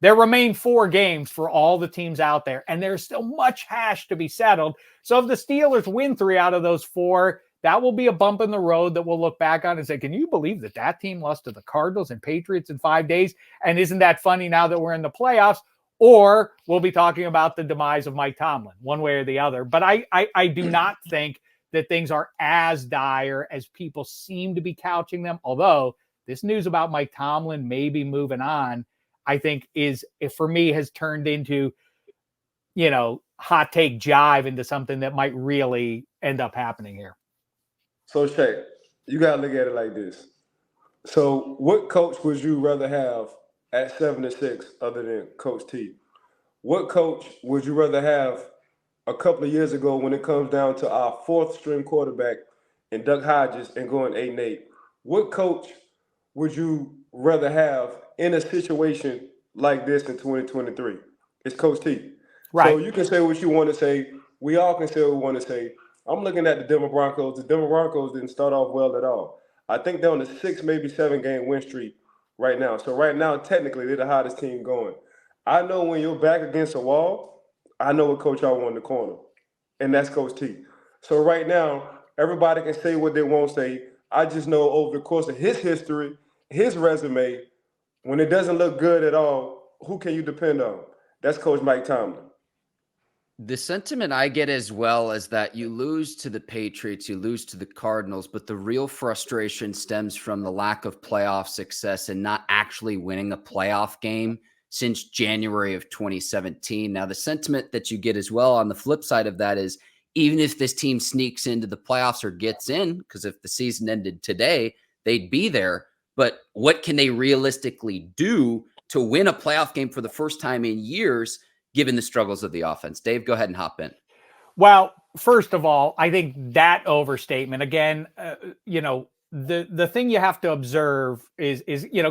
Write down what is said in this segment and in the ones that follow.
There remain 4 games for all the teams out there, and there's still much hash to be settled. So if the Steelers win 3 out of those 4, that will be a bump in the road that we'll look back on and say, can you believe that that team lost to the Cardinals and Patriots in 5 days? And isn't that funny now that we're in the playoffs? Or we'll be talking about the demise of Mike Tomlin, one way or the other. But I do not think that things are as dire as people seem to be couching them. Although this news about Mike Tomlin maybe moving on, I think for me, has turned into, hot take jive into something that might really end up happening here. So, Shay, you got to look at it like this. So, what coach would you rather have at 7-6 other than Coach T? What coach would you rather have a couple of years ago when it comes down to our 4th string quarterback and Duck Hodges and going 8-8? What coach would you rather have in a situation like this in 2023? It's Coach T. Right. So you can say what you want to say. We all can say what we want to say. I'm looking at the Denver Broncos. The Denver Broncos didn't start off well at all. I think they're on a 6, maybe 7-game win streak right now. So right now, technically, they're the hottest team going. I know when you're back against a wall, I know what coach I want in the corner, and that's Coach T. So right now, everybody can say what they want to say. I just know over the course of his history, his resume, when it doesn't look good at all, who can you depend on? That's Coach Mike Tomlin. The sentiment I get as well is that you lose to the Patriots, you lose to the Cardinals, but the real frustration stems from the lack of playoff success and not actually winning a playoff game since January of 2017. Now, the sentiment that you get as well on the flip side of that is even if this team sneaks into the playoffs or gets in, because if the season ended today, they'd be there. But what can they realistically do to win a playoff game for the first time in years, given the struggles of the offense? Dave, go ahead and hop in. Well, first of all, I think that overstatement, again, the thing you have to observe is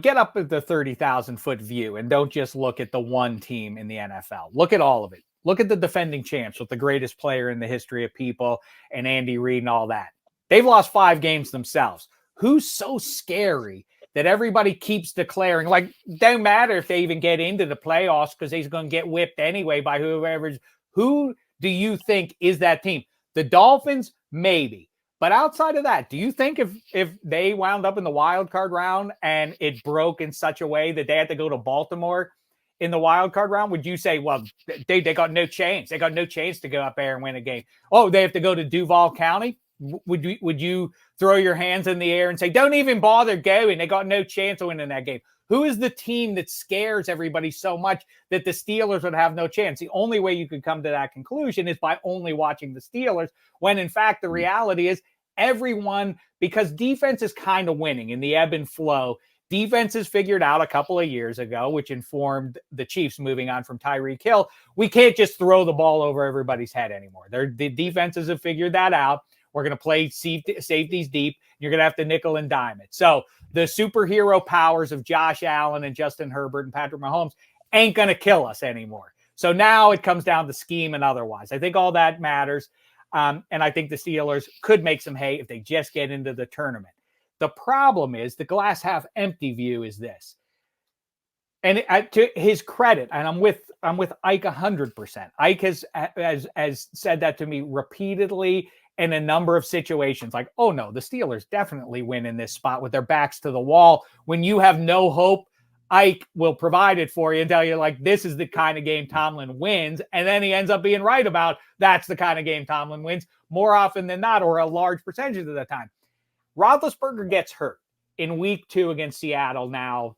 get up at the 30,000 foot view and don't just look at the one team in the NFL. Look at all of it. Look at the defending champs with the greatest player in the history of people and Andy Reid and all that. They've lost 5 games themselves. Who's so scary that everybody keeps declaring, like, don't matter if they even get into the playoffs because he's going to get whipped anyway by whoever's. Who do you think is that team? The Dolphins, maybe. But outside of that, do you think if they wound up in the wild card round and it broke in such a way that they had to go to Baltimore in the wild card round, would you say, well, they got no chance. They got no chance to go up there and win a game. Oh, they have to go to Duval County? Would you throw your hands in the air and say, don't even bother going? They got no chance of winning that game. Who is the team that scares everybody so much that the Steelers would have no chance? The only way you could come to that conclusion is by only watching the Steelers, when in fact the reality is everyone, because defense is kind of winning in the ebb and flow. Defense is figured out a couple of years ago, which informed the Chiefs moving on from Tyreek Hill. We can't just throw the ball over everybody's head anymore. The defenses have figured that out. We're going to play safeties deep. You're going to have to nickel and dime it. So the superhero powers of Josh Allen and Justin Herbert and Patrick Mahomes ain't going to kill us anymore. So now it comes down to scheme and otherwise. I think all that matters. And I think the Steelers could make some hay if they just get into the tournament. The problem is the glass half empty view is this. And to his credit, and I'm with Ike 100%. Ike has said that to me repeatedly in a number of situations, like, oh no, the Steelers definitely win in this spot with their backs to the wall. When you have no hope, Ike will provide it for you and tell you, like, this is the kind of game Tomlin wins. And then he ends up being right about that's the kind of game Tomlin wins more often than not, or a large percentage of the time. Roethlisberger gets hurt in week 2 against Seattle now,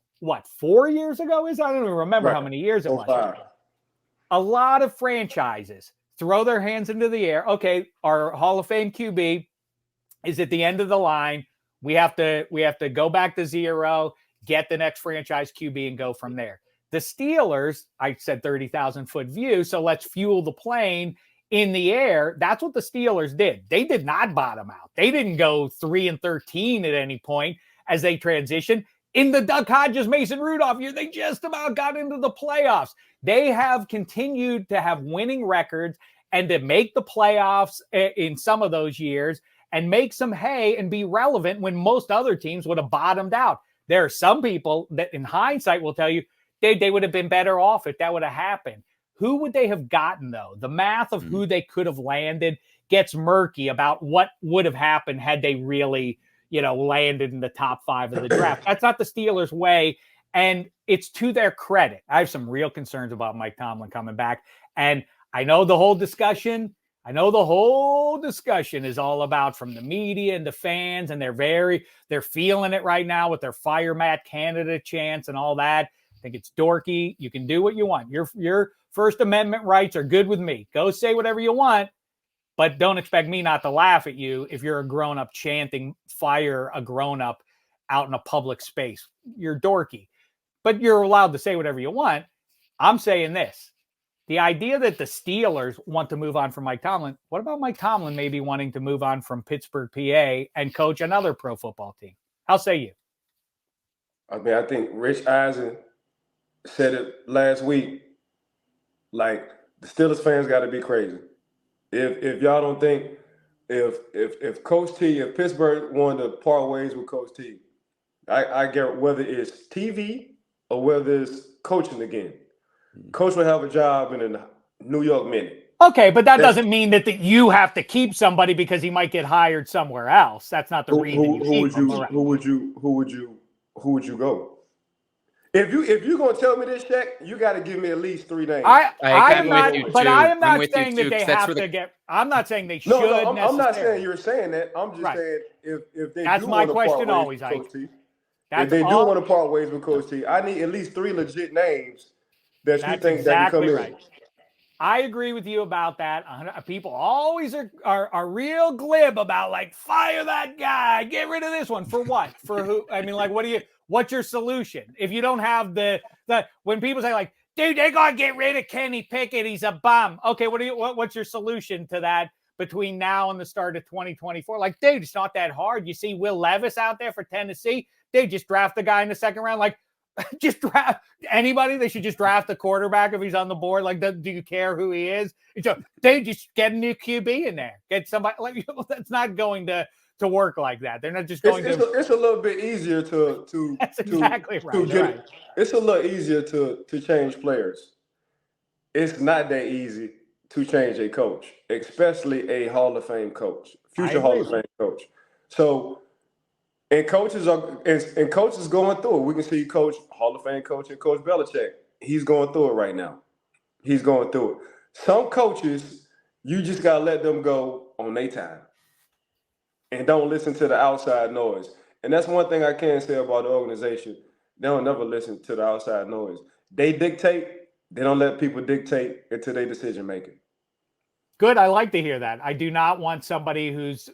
4 years ago is? I don't even remember how many years it was. A lot of franchises throw their hands into the air. Okay, our Hall of Fame QB is at the end of the line. We have to go back to 0, get the next franchise QB and go from there. The Steelers, I said 30,000 foot view, so let's fuel the plane in the air. That's what the Steelers did. They did not bottom out. They didn't go 3-13 at any point as they transitioned. In the Duck Hodges, Mason Rudolph year, they just about got into the playoffs. They have continued to have winning records and to make the playoffs in some of those years and make some hay and be relevant when most other teams would have bottomed out. There are some people that in hindsight will tell you, they would have been better off if that would have happened. Who would they have gotten, though? The math of who they could have landed gets murky about what would have happened had they really, landed in the top 5 of the draft. That's not the Steelers' way, and it's to their credit. I have some real concerns about Mike Tomlin coming back, and I know the whole discussion is all about from the media and the fans, and they're feeling it right now with their fire Matt candidate chance and all that. I think it's dorky. You can do what you want. Your First Amendment rights are good with me. Go say whatever you want, but don't expect me not to laugh at you if you're a grown-up chanting fire a grown-up out in a public space. You're dorky, but you're allowed to say whatever you want. I'm saying this. The idea that the Steelers want to move on from Mike Tomlin, what about Mike Tomlin maybe wanting to move on from Pittsburgh, PA, and coach another pro football team? How say you? I mean, I think Rich Eisen said it last week. Like, the Steelers fans got to be crazy. If y'all don't think if Coach T, if Pittsburgh wanted to part ways with Coach T, I get whether it's TV or whether it's coaching again. Coach will have a job in a New York minute. Okay, but that doesn't mean that you have to keep somebody because he might get hired somewhere else. That's not the reason. Who would you go? If you're gonna tell me this, Shaq, you got to give me at least 3 names. I am not saying that they have to get. I'm not saying they should. No, I'm not saying you're saying that. I'm just saying if they that's do my want to question part always. ways with Coach T, if they do want to part ways with Coach T, I need at least 3 legit names that you think that can come in. I agree with you about that. People always are real glib about like fire that guy, get rid of this one. For what? For who? I mean, like, what's your solution? If you don't have the when people say like, dude, they gotta get rid of Kenny Pickett, he's a bum. Okay, what's your solution to that between now and the start of 2024? Like, dude, it's not that hard. You see Will Levis out there for Tennessee. They just draft the guy in the second round. Like, just draft anybody. They should just draft the quarterback if he's on the board. Like, do you care who he is? They just get a new QB in there. Get somebody. Like, that's not going to work like that. They're not just going to. It's a little bit easier to. That's exactly right. Right. It's a little easier to change players. It's not that easy to change a coach, especially a Hall of Fame coach, future Hall of Fame coach. So. And coaches going through it. We can see Coach Hall of Fame coach and Coach Belichick. He's going through it right now. He's going through it. Some coaches, you just gotta let them go on their time, and don't listen to the outside noise. And that's one thing I can say about the organization. They don't never listen to the outside noise. They dictate. They don't let people dictate into their decision making. Good. I like to hear that. I do not want somebody who's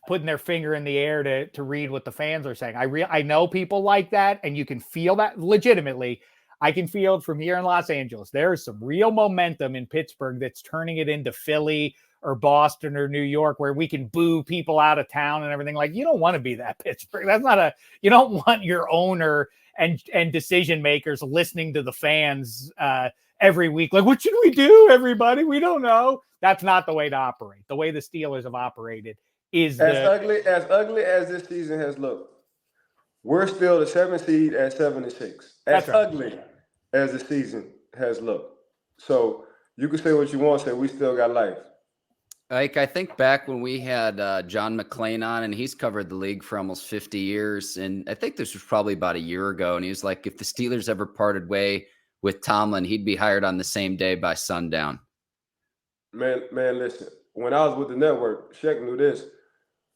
putting their finger in the air to read what the fans are saying. I know people like that, and you can feel that legitimately. I can feel it from here in Los Angeles. There is some real momentum in Pittsburgh that's turning it into Philly or Boston or New York, where we can boo people out of town and everything. Like, you don't want to be that Pittsburgh. You don't want your owner and decision makers listening to the fans every week. Like, what should we do, everybody? We don't know. That's not the way to operate. The way the Steelers have operated is ugly as this season has looked. We're still the 7th seed at 7-6. As ugly as the season has looked. So you can say what you want to say. We still got life. Like, I think back when we had John McClain on, and he's covered the league for almost 50 years. And I think this was probably about a year ago. And he was like, if the Steelers ever parted way with Tomlin, he'd be hired on the same day by sundown. Man, listen. When I was with the network, Shaq knew this.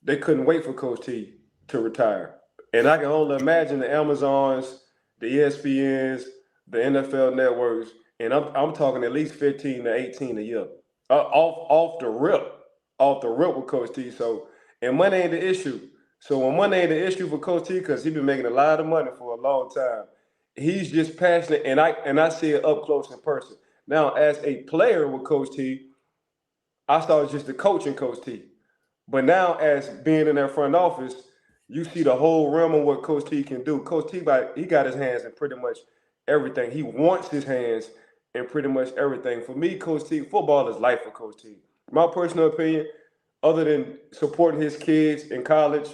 They couldn't wait for Coach T to retire. And I can only imagine the Amazons, the ESPNs, the NFL networks, and I'm talking at least 15 to 18 a year. Off the rip with Coach T. So, and money ain't the issue. So when money ain't the issue for Coach T, because he's been making a lot of money for a long time, he's just passionate, and I see it up close in person. Now, as a player with Coach T, I saw just the coaching Coach T. But now, as being in that front office, you see the whole realm of what Coach T can do. Coach T, he got his hands in pretty much everything. He wants his hands in pretty much everything. For me, Coach T, football is life for Coach T. My personal opinion, other than supporting his kids in college,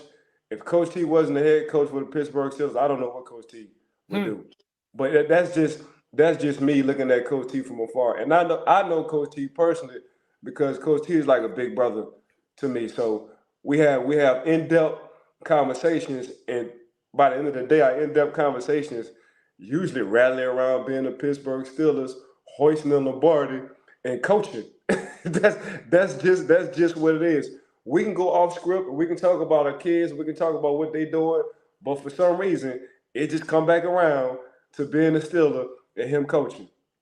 if Coach T wasn't the head coach for the Pittsburgh Steelers, I don't know what Coach T would do. But that's just me looking at Coach T from afar, and I know Coach T personally because Coach T is like a big brother to me. So we have in-depth conversations, and by the end of the day, our in-depth conversations usually rally around being the Pittsburgh Steelers, hoisting the Lombardi, and coaching. that's just what it is. We can go off script, and we can talk about our kids, we can talk about what they're doing, but for some reason, it just come back around to being a Steeler and him coaching.